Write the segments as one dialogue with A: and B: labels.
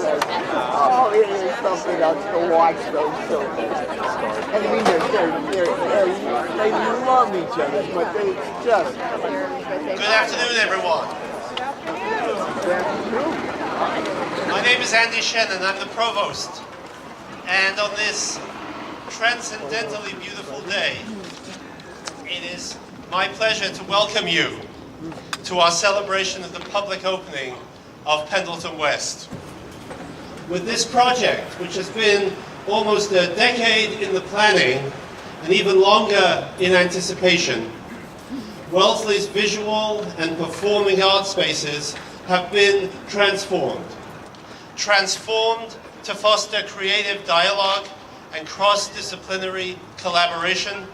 A: Oh, it is something else to watch those children. And I mean, they love each other, but they just...
B: Good afternoon, everyone.
A: That's true.
B: My name is Andy Shannon. I'm the provost. And on this transcendently beautiful day, it is my pleasure to welcome you to our celebration of the public opening of Pendleton West. With this project, which has been almost a decade in the planning and even longer in anticipation, Wellesley's visual and performing art spaces have been transformed. Transformed to foster creative dialogue and cross-disciplinary collaboration.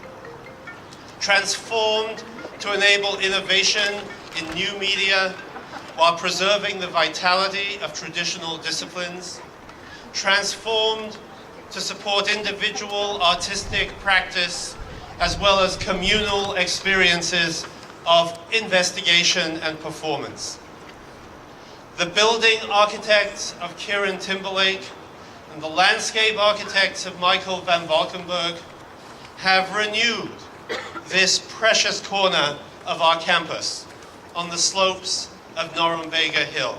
B: Transformed to enable innovation in new media while preserving the vitality of traditional disciplines. Transformed to support individual artistic practice as well as communal experiences of investigation and performance. The building architects of Kieran Timberlake and the landscape architects of Michael van Valkenburg have renewed this precious corner of our campus on the slopes of Norumbega Hill.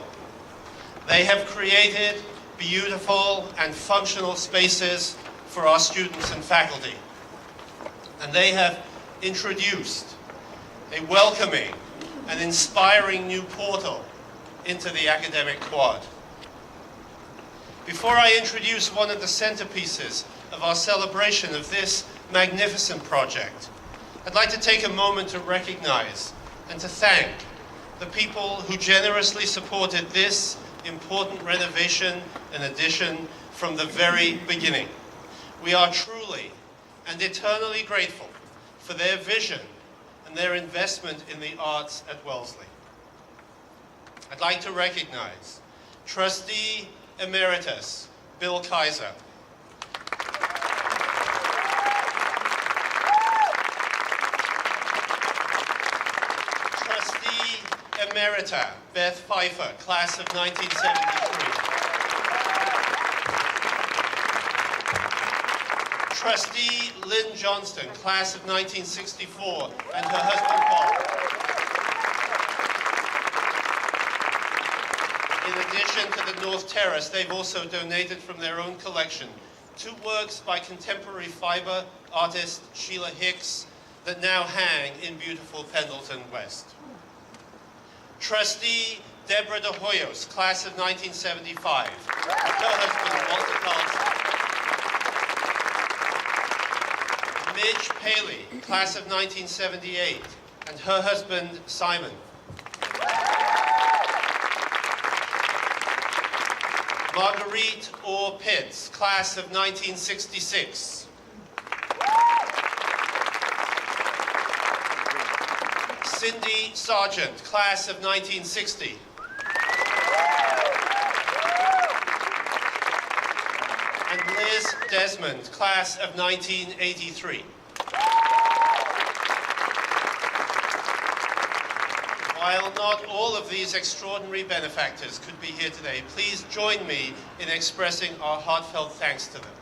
B: They have created beautiful and functional spaces for our students and faculty. And they have introduced a welcoming and inspiring new portal into the academic quad. Before I introduce one of the centerpieces of our celebration of this magnificent project, I'd like to take a moment to recognize and to thank the people who generously supported this important renovation and addition from the very beginning. We are truly and eternally grateful for their vision and their investment in the arts at Wellesley. I'd like to recognize Trustee Emeritus Bill Kaiser, Trustee Emerita Beth Pfeiffer, class of 1973. Trustee Lynn Johnston, class of 1964, and her husband Paul. In addition to the North Terrace, they've also donated from their own collection 2 works by contemporary fiber artist Sheila Hicks that now hang in beautiful Pendleton West. Trustee Deborah De Hoyos, class of 1975, her husband Walter Carlson. Midge Paley, class of 1978, and her husband Simon. Marguerite Orr Pitts, class of 1966. Cindy Sargent, class of 1960. And Liz Desmond, class of 1983. While not all of these extraordinary benefactors could be here today, please join me in expressing our heartfelt thanks to them.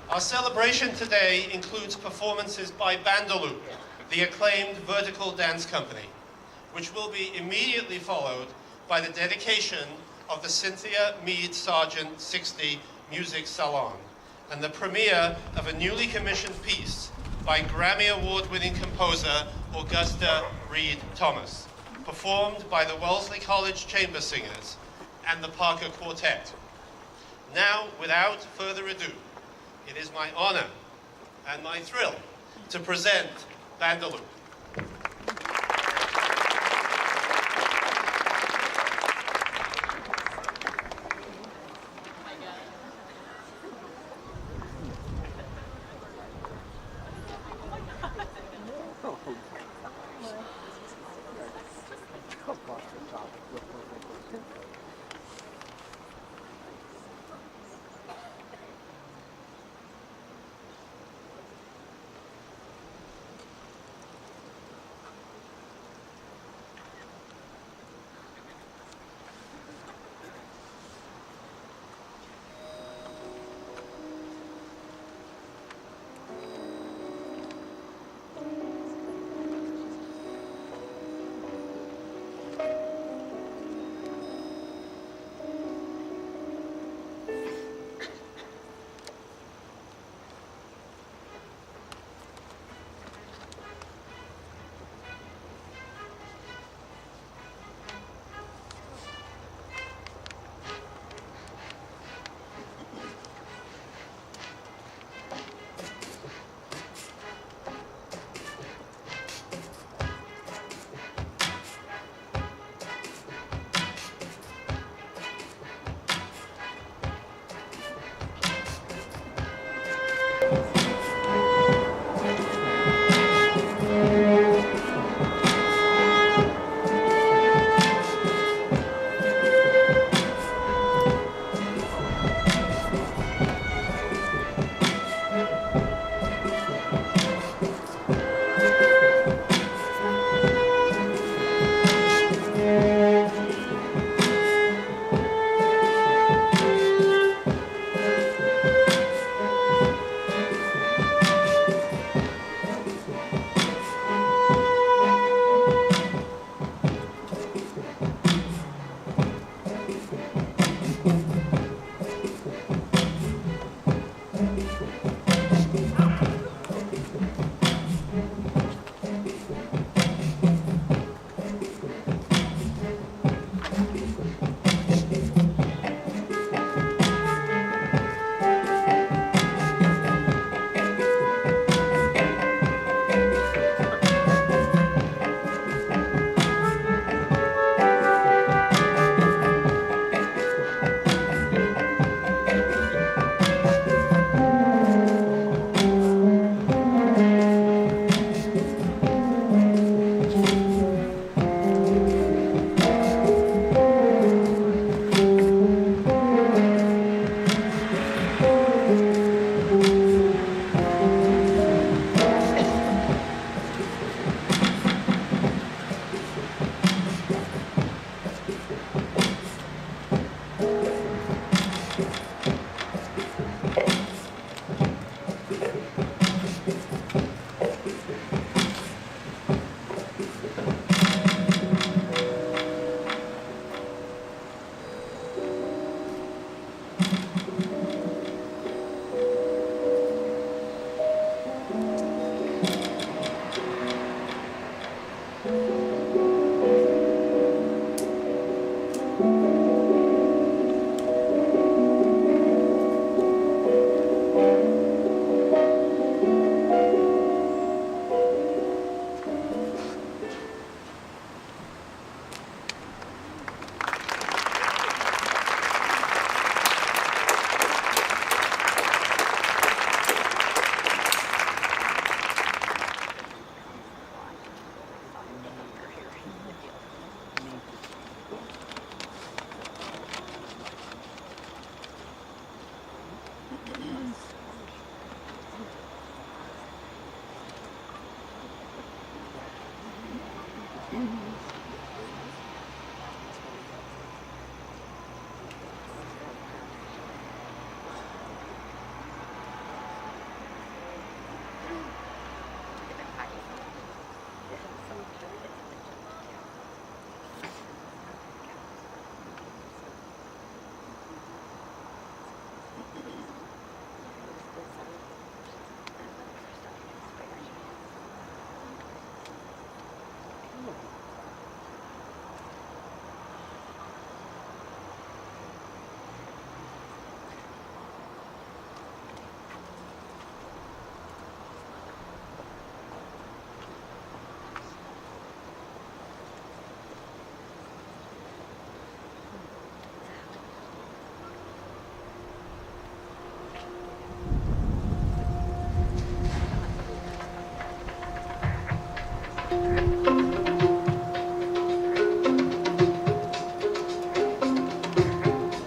B: Our celebration today includes performances by Bandaloops, the acclaimed vertical dance company, which will be immediately followed by the dedication of the Cynthia Meade Sargent 60 Music Salon and the premiere of a newly commissioned piece by Grammy Award-winning composer Augusta Reed Thomas, performed by the Wellesley College Chamber Singers and the Parker Quartet. Now, without further ado, it is my honor and my thrill to present Bandaloops.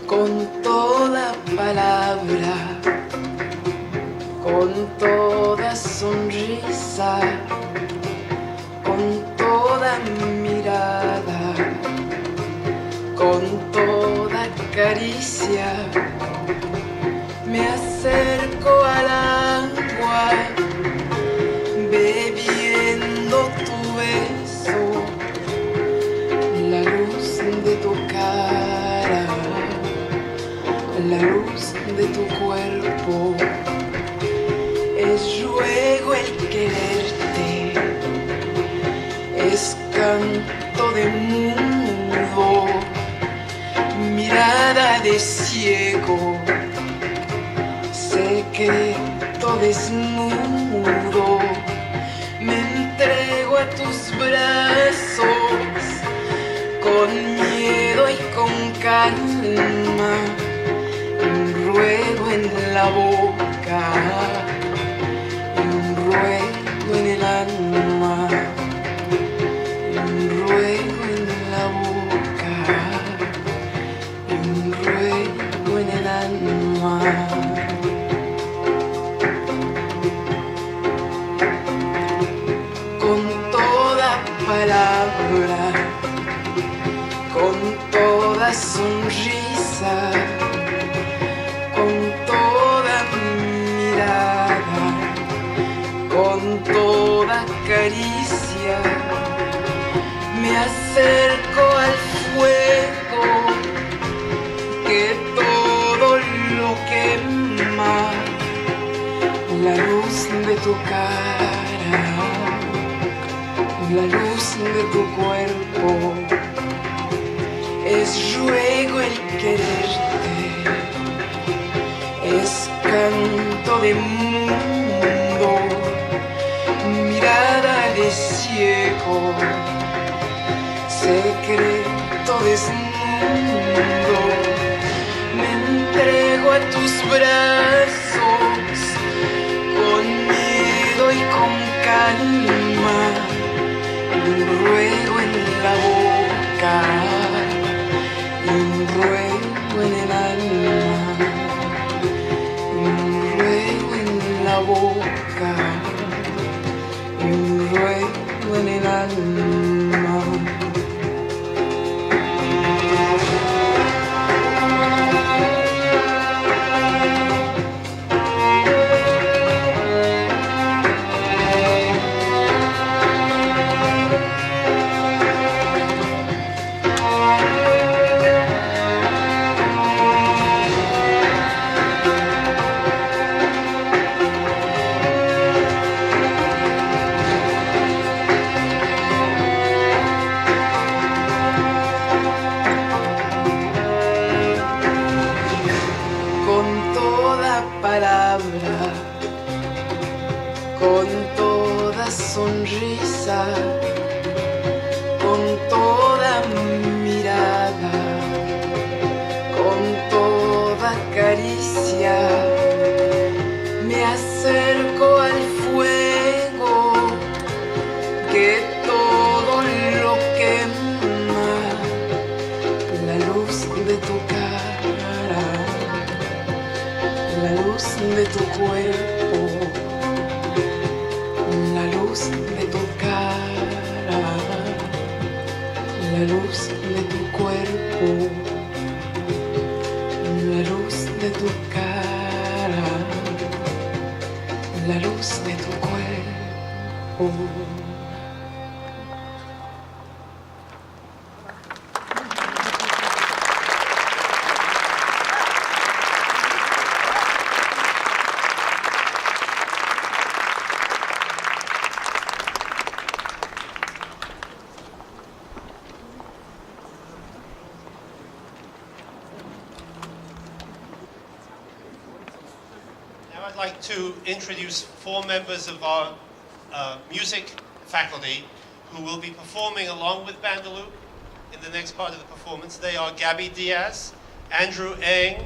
C: Con toda palabra, con toda sonrisa, con toda mirada, con toda caricia, me acerco al agua, bebiendo tu beso, la luz de tu cara, la luz de tu cuerpo. Es ruego el quererte, es canto de mudo, mirada de ciego, secreto desnudo. Me entrego a tus brazos, con miedo y con calma, un ruego en la boca, un ruego en el alma, un ruego en la boca, un ruego en el alma. Con toda palabra, con toda sonrisa, con toda mirada, con toda caricia, me acerco al fuego que todo lo quema, la luz de tu cara, la luz de tu cuerpo. Es ruego el quererte, es canto de mundo, mirada de ciego, secreto desnudo. Me entrego a tus brazos, con miedo y con calma, un ruego en la boca, un ruego en el alma, un ruego en la boca, un ruego en el alma. abraza con toda mirada, con toda caricia. Me acerco al fuego que todo lo quema, la luz de tu cara, la luz de tu cuerpo, la luz de tu cara, la luz de tu cuerpo, la luz de tu cara, la luz de tu cuerpo.
B: Now I'd like to introduce 4 members of our music faculty who will be performing along with Bandaloops in the next part of the performance. They are Gabby Diaz, Andrew Eng,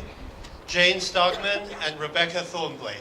B: Jane Stockman, and Rebecca Thornblade.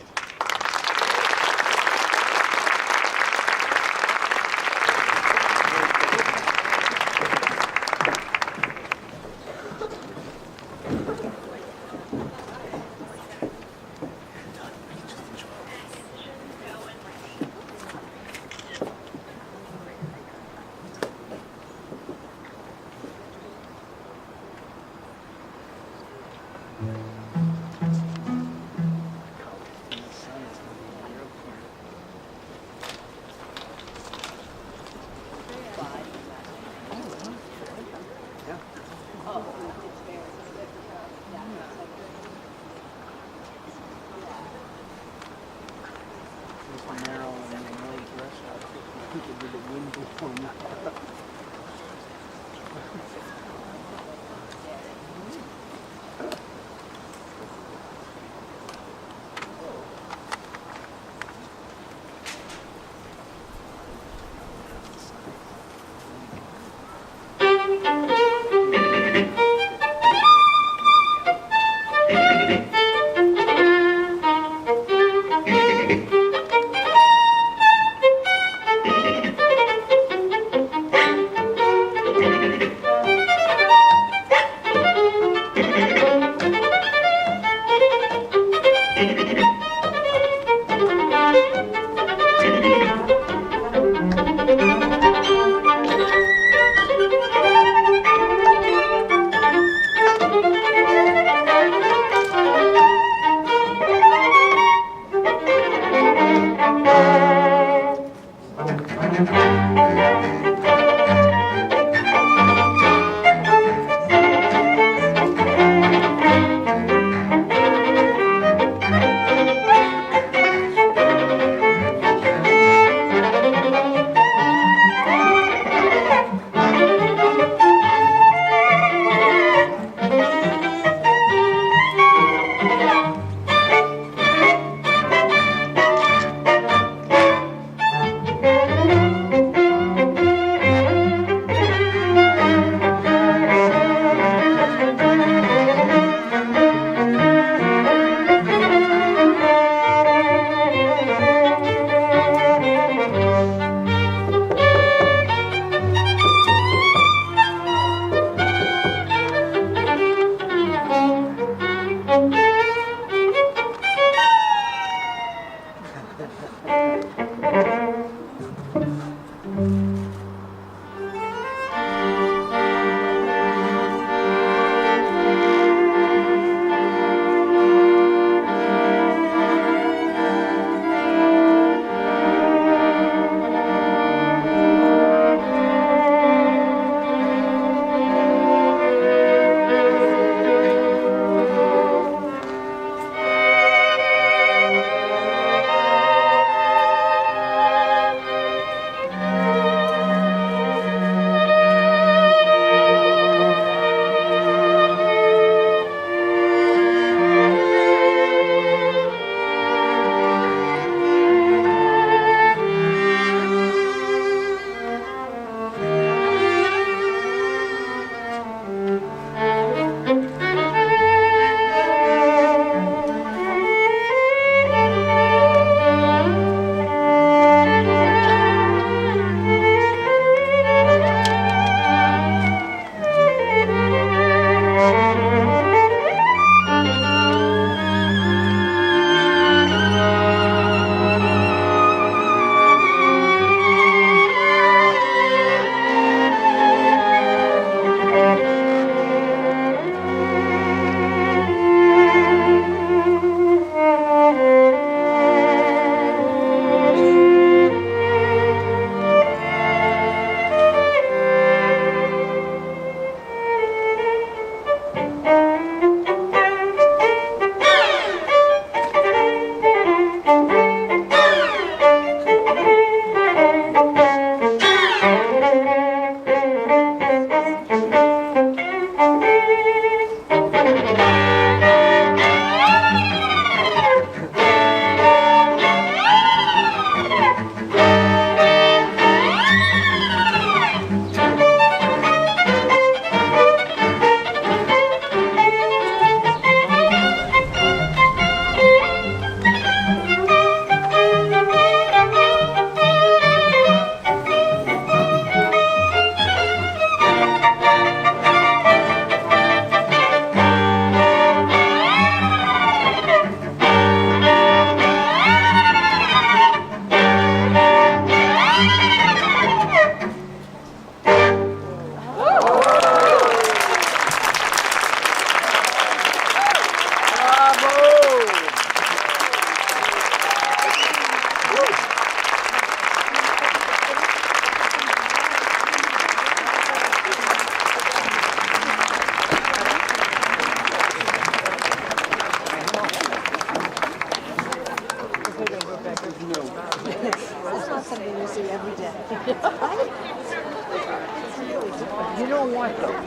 A: saw what though?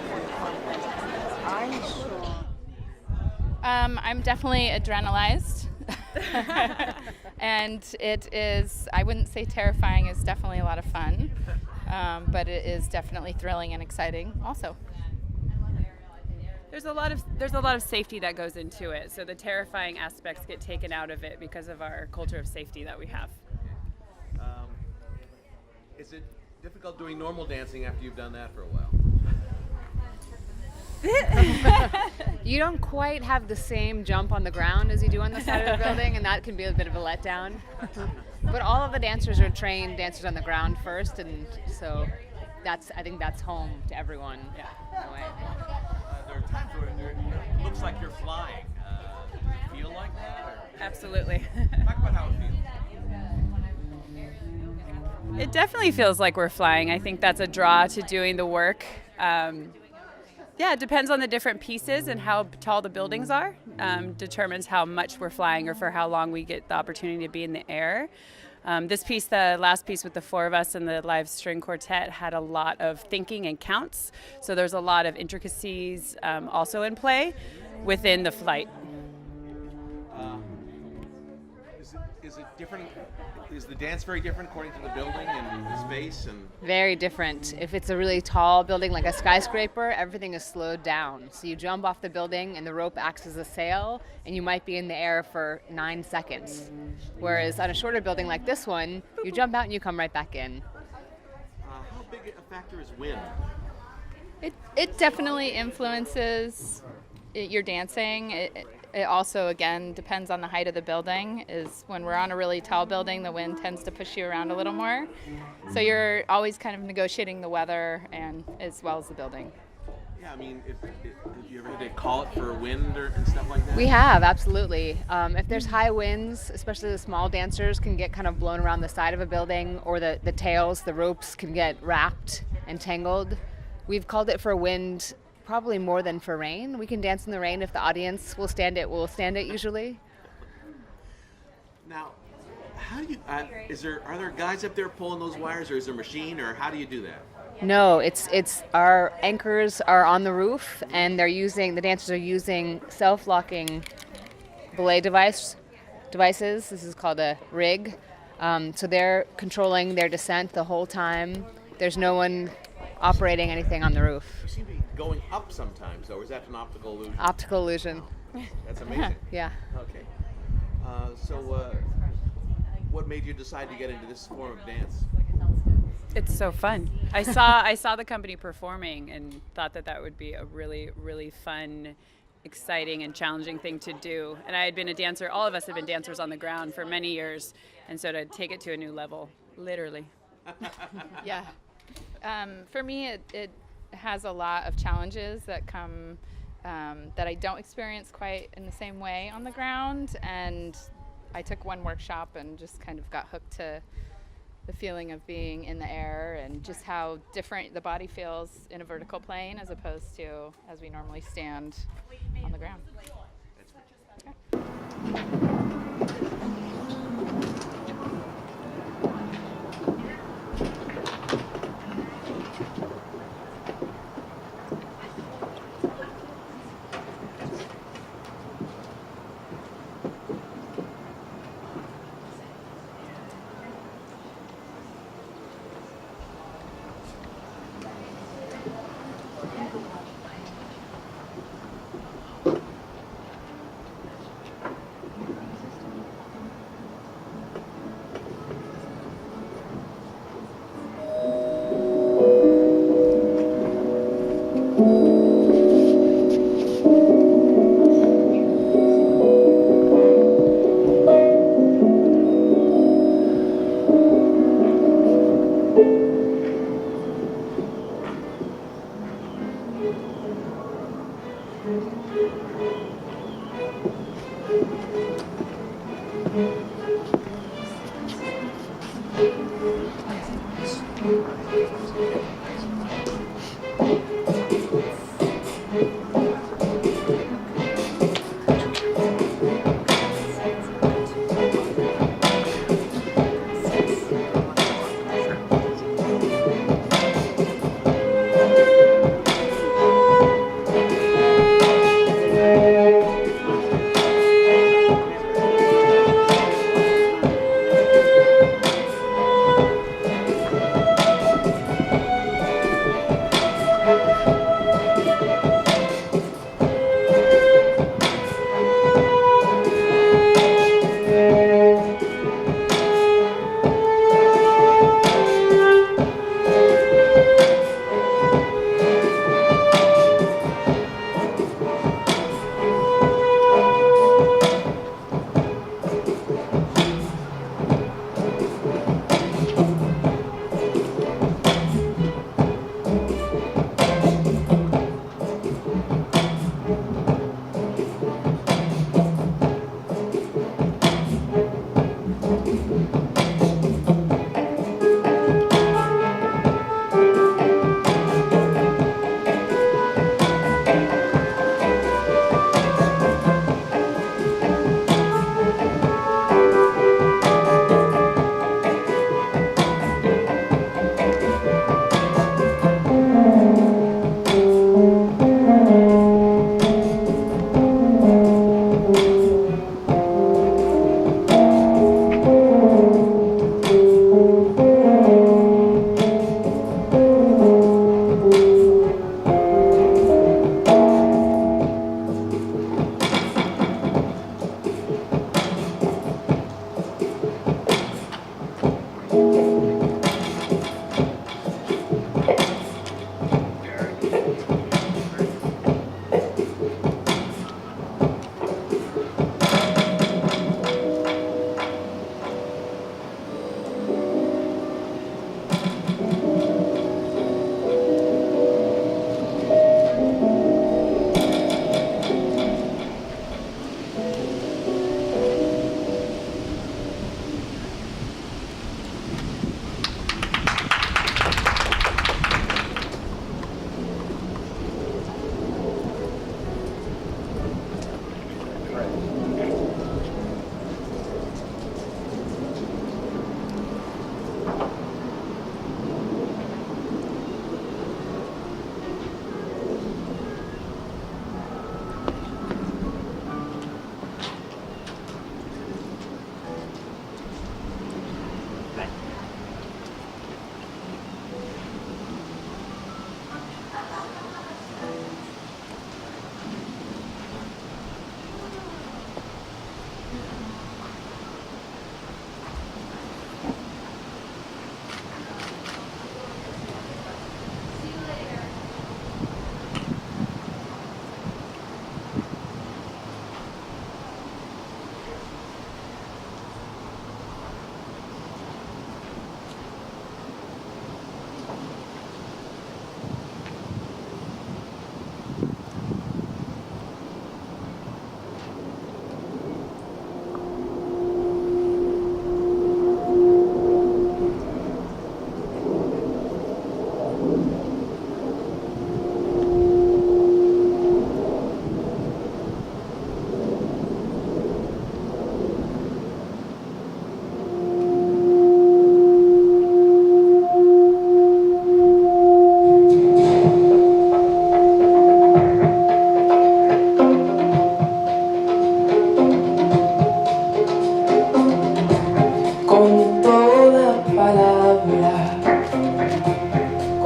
A: I saw.
D: I'm definitely adrenalized. And it is, I wouldn't say terrifying, it's definitely a lot of fun. But it is definitely thrilling and exciting also.
E: There's a lot of safety that goes into it, so the terrifying aspects get taken out of it because of our culture of safety that we have.
F: Is it difficult doing normal dancing after you've done that for a while?
G: You don't quite have the same jump on the ground as you do on the side of the building, and that can be a bit of a letdown. But all of the dancers are trained dancers on the ground first, and so I think that's home to everyone. Yeah. In a way.
F: There are times where it looks like you're flying. Do you feel like that? Or?
E: Absolutely.
F: Talk about how it feels.
E: It definitely feels like we're flying. I think that's a draw to doing the work. Yeah, it depends on the different pieces and how tall the buildings are. Determines how much we're flying or for how long we get the opportunity to be in the air. This piece, the last piece with the four of us and the live string quartet, had a lot of thinking and counts. So there's a lot of intricacies also in play within the flight.
F: Is it different? Is the dance very different according to the building and the space? And
G: Very different. If it's a really tall building like a skyscraper, everything is slowed down. So you jump off the building and the rope acts as a sail, and you might be in the air for 9 seconds. Whereas on a shorter building like this one, you jump out and you come right back in.
F: how big a factor is wind?
D: It definitely influences your dancing. It also, again, depends on the height of the building. Is when we're on a really tall building, the wind tends to push you around a little more. So you're always kind of negotiating the weather and as well as the building.
F: Yeah, I mean, if you ever had to call it for wind and stuff like that?
G: We have, absolutely. If there's high winds, especially the small dancers can get kind of blown around the side of a building, or the tails, the ropes can get wrapped and tangled. We've called it for wind probably more than for rain. We can dance in the rain if the audience will stand it. We'll stand it usually.
F: Now, how do you? Are there guys up there pulling those wires, or is there a machine, or how do you do that?
G: No, it's our anchors are on the roof, and the dancers are using self-locking belay devices. This is called a rig. So they're controlling their descent the whole time. There's no one operating anything on the roof.
F: You seem to be going up sometimes, though. Is that an optical illusion?
G: Optical illusion.
F: That's amazing.
G: Yeah.
F: Okay. What made you decide to get into this form of dance?
E: It's so fun. I saw the company performing and thought that would be a really, really fun, exciting, and challenging thing to do. And I had been a dancer. All of us had been dancers on the ground for many years, and so to take it to a new level, literally.
D: Yeah. For me, it has a lot of challenges that come that I don't experience quite in the same way on the ground. And I took one workshop and just kind of got hooked to the feeling of being in the air and just how different the body feels in a vertical plane as opposed to as we normally stand on the ground.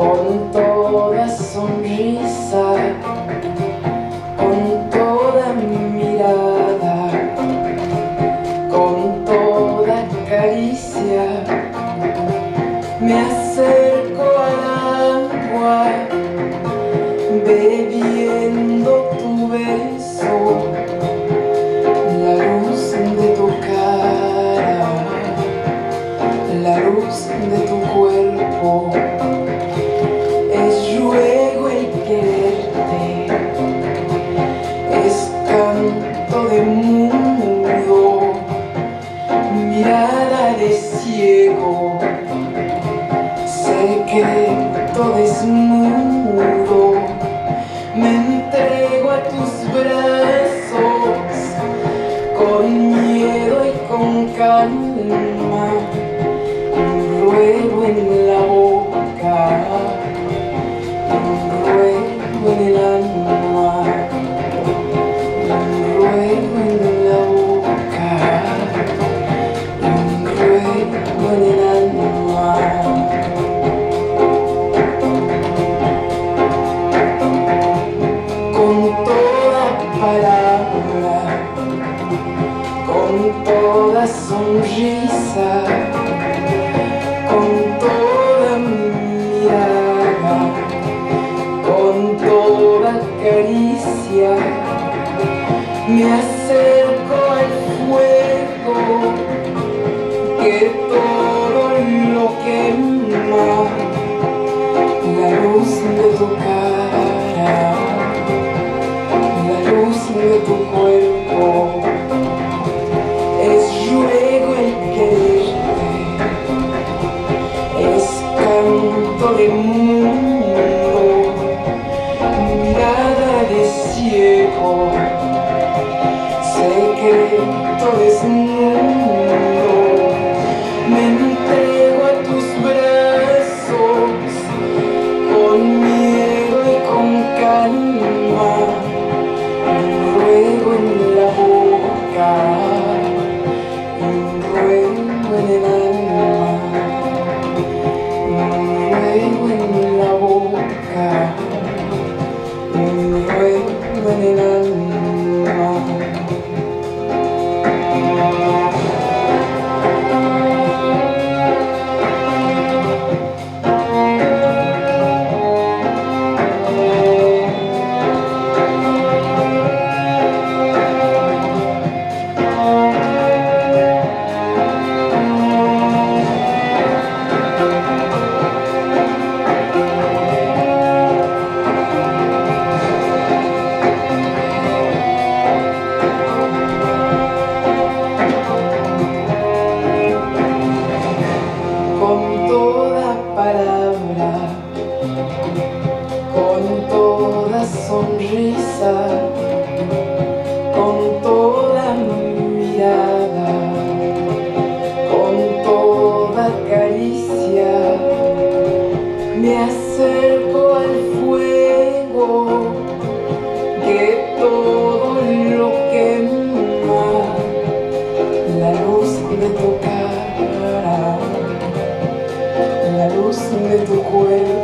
C: con toda sonrisa, con toda mirada, con toda caricia, me acerco al agua, bebiendo tu beso, la luz de tu cara, la luz de tu cuerpo. Es ruego el quererte, es canto de mudo, mirada de ciego, secreto desnudo. Me entrego a tus brazos, con miedo y con calma, un ruego en la boca, un ruego en el alma, un ruego en la boca, un ruego en el alma. Con toda palabra, con toda sonrisa, con toda mirada, con toda caricia, me acerco al fuego que todo lo quema, la luz de tu cara, la luz de tu cuerpo. Es ruego el quererte, es canto de mundo, mirada de ciego, secreto desnudo. Me entrego a tus brazos, con miedo y con calma, un ruego en la boca, un ruego en el alma, un ruego en la boca, un ruego en el alma. Con toda palabra, con toda sonrisa, con toda mirada, con toda caricia, me acerco al fuego que todo lo quema, la luz de tu cara, la luz de tu cuerpo.